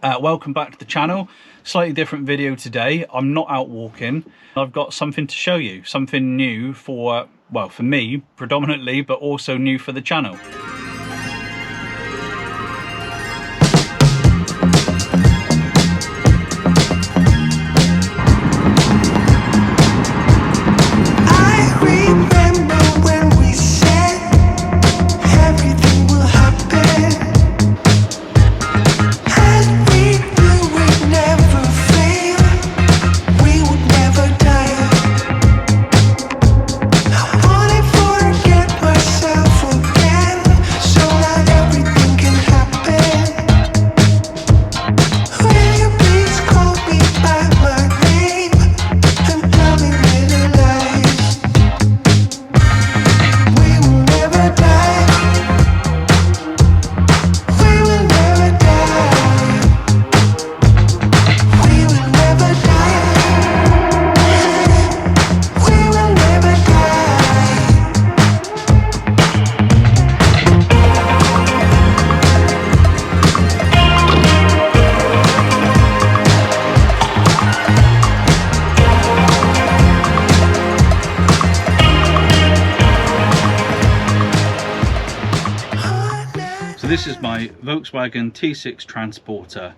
Welcome back to the channel. Slightly different video today. I'm not out walking. I've got something to show you, something new for, well, for me predominantly, but also new for the channel. So this is my Volkswagen T6 Transporter.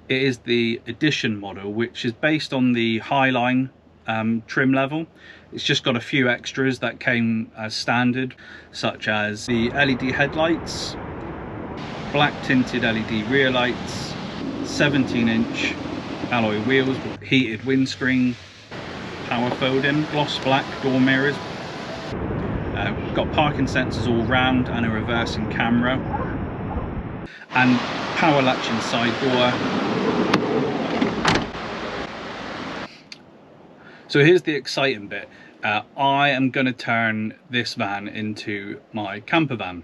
It is the Edition model, which is based on the Highline trim level. It's just got a few extras that came as standard, such as the LED headlights, black tinted LED rear lights, 17-inch alloy wheels with heated windscreen, power folding, gloss black door mirrors. Got parking sensors all round and a reversing camera, and power latching side door. So here's the exciting bit. I am going to turn this van into my camper van.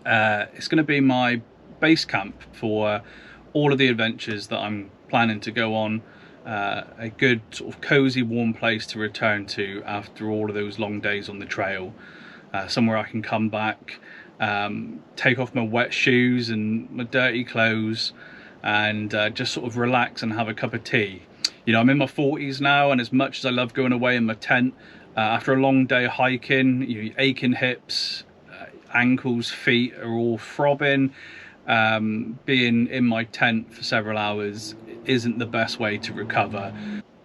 It's going to be my base camp for all of the adventures that I'm planning to go on. A good sort of cozy, warm place to return to after all of those long days on the trail. Somewhere I can come back, take off my wet shoes and my dirty clothes, and just sort of relax and have a cup of tea. You know, I'm in my 40s now, and as much as I love going away in my tent, after a long day of hiking, you know, aching hips, ankles, feet are all throbbing. Being in my tent for several hours isn't the best way to recover.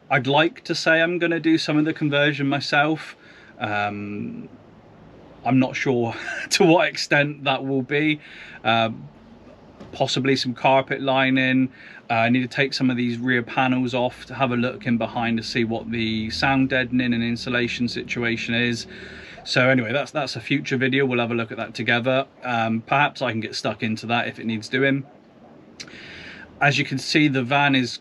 I'd like to say I'm going to do some of the conversion myself. I'm not sure to what extent that will be. Possibly some carpet lining. I need to take some of these rear panels off to have a look in behind to see what the sound deadening and insulation situation is. So anyway, that's a future video. We'll have a look at that together. Perhaps I can get stuck into that if it needs doing. As you can see, the van is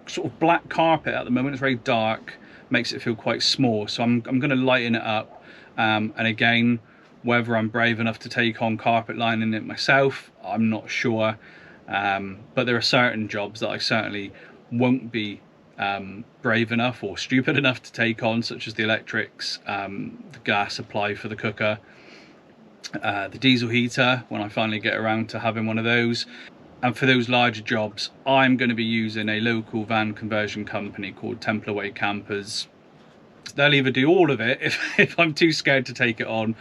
sort of black carpet at the moment. It's very dark, makes it feel quite small. So I'm going to lighten it up. And again, whether I'm brave enough to take on carpet lining it myself, I'm not sure. But there are certain jobs that I certainly won't be brave enough or stupid enough to take on, such as the electrics, the gas supply for the cooker, the diesel heater when I finally get around to having one of those. And for those larger jobs, I'm going to be using a local van conversion company called Templaway Campers. They'll either do all of it if I'm too scared to take it on,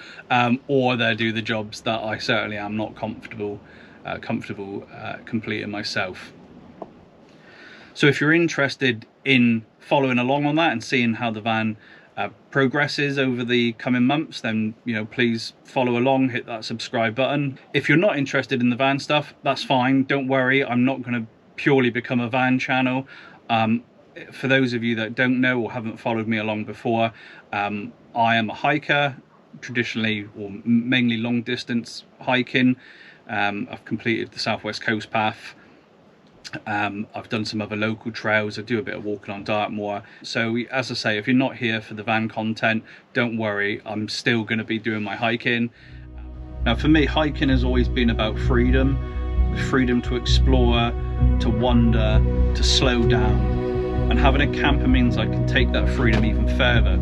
or they'll do the jobs that I certainly am not comfortable completing myself. So if you're interested in following along on that and seeing how the van progresses over the coming months, then, you know, please follow along, hit that subscribe button. If you're not interested in the van stuff, that's fine, don't worry. I'm not going to purely become a van channel. For those of you that don't know or haven't followed me along before, I am a hiker, traditionally or mainly long distance hiking. I've completed the Southwest Coast Path. I've done some other local trails. I do a bit of walking on Dartmoor. So as I say, if you're not here for the van content, don't worry, I'm still going to be doing my hiking. Now for me, hiking has always been about freedom. The freedom to explore, to wander, to slow down. And having a camper means I can take that freedom even further.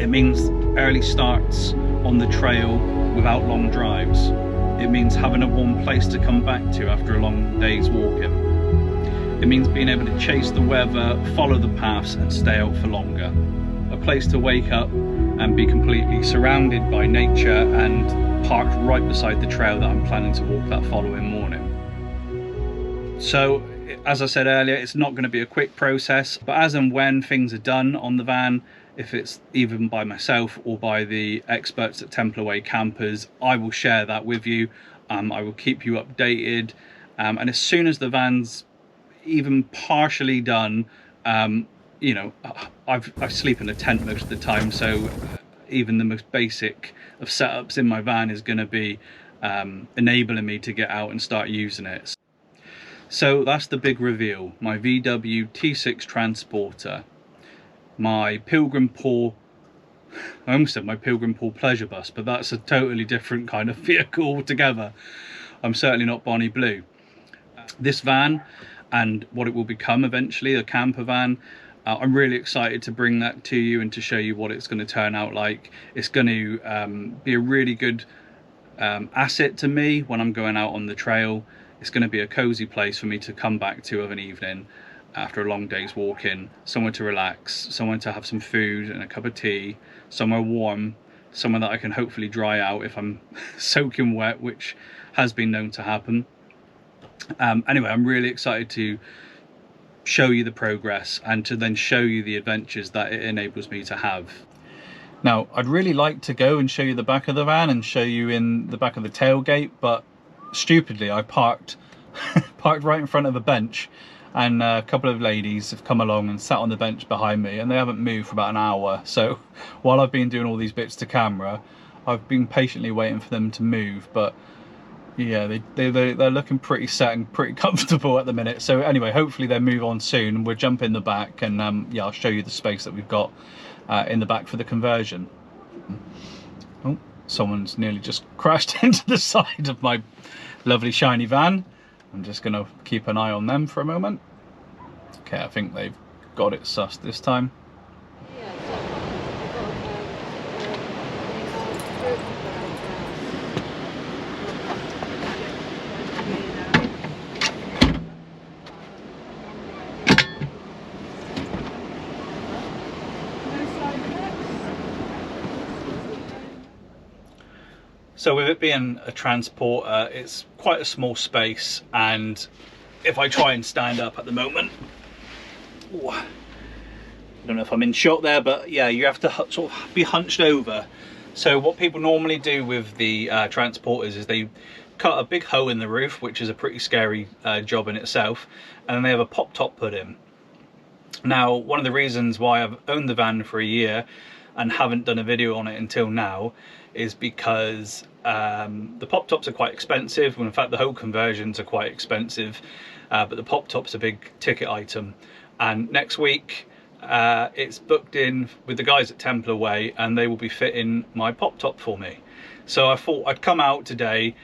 It means early starts on the trail without long drives. It means having a warm place to come back to after a long day's walking. It means being able to chase the weather, follow the paths and stay out for longer. A place to wake up and be completely surrounded by nature and parked right beside the trail that I'm planning to walk that following morning. So, as I said earlier, it's not going to be a quick process, but as and when things are done on the van, if it's even by myself or by the experts at Temple Way Campers, I will share that with you. I will keep you updated, and as soon as the van's even partially done, you know, I sleep in a tent most of the time, so even the most basic of setups in my van is going to be enabling me to get out and start using it. So that's the big reveal: my VW T6 Transporter, my Pilgrim Pool, I almost said my Pilgrim Pool pleasure bus, but that's a totally different kind of vehicle altogether. I'm certainly not Bonnie Blue. This van and what it will become eventually, a camper van, I'm really excited to bring that to you and to show you what it's going to turn out like. It's going to be a really good asset to me when I'm going out on the trail. It's going to be a cozy place for me to come back to of an evening after a long day's walking, somewhere to relax, somewhere to have some food and a cup of tea, somewhere warm, somewhere that I can hopefully dry out if I'm soaking wet, which has been known to happen. Anyway, I'm really excited to show you the progress and to then show you the adventures that it enables me to have. Now, I'd really like to go and show you the back of the van and show you in the back of the tailgate, but stupidly I parked right in front of a bench, and a couple of ladies have come along and sat on the bench behind me, and they haven't moved for about an hour. So while I've been doing all these bits to camera, I've been patiently waiting for them to move, but yeah, they're looking pretty set and pretty comfortable at the minute. So anyway, hopefully they'll move on soon. We'll jump in the back and yeah, I'll show you the space that we've got in the back for the conversion. Oh, someone's nearly just crashed into the side of my lovely shiny van. I'm just going to keep an eye on them for a moment. Okay, I think they've got it sussed this time. So with it being a transporter, it's quite a small space, and if I try and stand up at the moment, ooh, I don't know if I'm in shot there, but yeah, you have to sort of be hunched over. So what people normally do with the transporters is they cut a big hole in the roof, which is a pretty scary job in itself, and then they have a pop top put in. Now, one of the reasons why I've owned the van for a year and haven't done a video on it until now is because the pop tops are quite expensive. Well, in fact, the whole conversions are quite expensive, but the pop top's a big ticket item. And next week it's booked in with the guys at Temple Way, and they will be fitting my pop top for me. So I thought I'd come out today,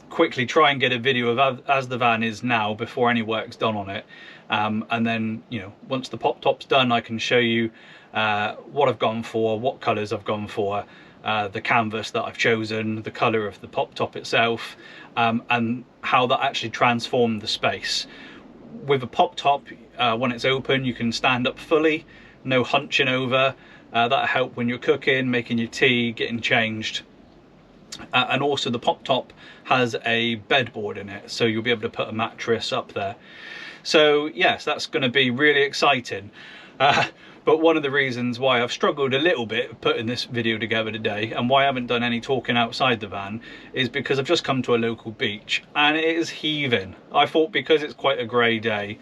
quickly try and get a video of as the van is now before any work's done on it, and then, you know, once the pop top's done, I can show you what I've gone for, what colours I've gone for, the canvas that I've chosen, the colour of the pop top itself, and how that actually transformed the space. With a pop top, when it's open, you can stand up fully, no hunching over. That'll help when you're cooking, making your tea, getting changed. And also the pop top has a bedboard in it, so you'll be able to put a mattress up there. So yes, that's going to be really exciting. But one of the reasons why I've struggled a little bit putting this video together today, and why I haven't done any talking outside the van, is because I've just come to a local beach and it is heaving. I thought because it's quite a grey day,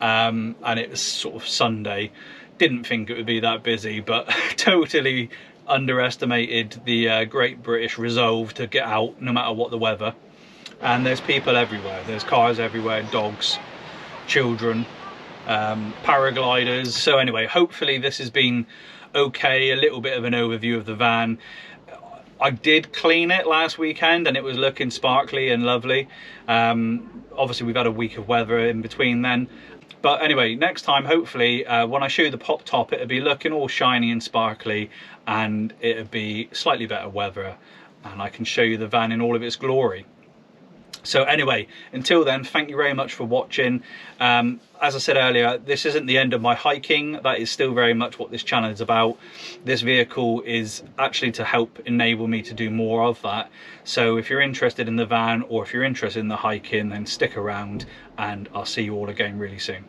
and it was sort of Sunday, didn't think it would be that busy, but totally underestimated the Great British resolve to get out no matter what the weather. And there's people everywhere, there's cars everywhere, dogs, children, paragliders. So anyway, hopefully this has been okay, a little bit of an overview of the van. I did clean it last weekend and it was looking sparkly and lovely. Obviously we've had a week of weather in between then, but anyway, next time hopefully when I show you the pop top, it'll be looking all shiny and sparkly, and it'll be slightly better weather. and I can show you the van in all of its glory. So anyway, until then, thank you very much for watching. As I said earlier, this isn't the end of my hiking. That is still very much what this channel is about. This vehicle is actually to help enable me to do more of that. So if you're interested in the van, or if you're interested in the hiking, then stick around, and I'll see you all again really soon.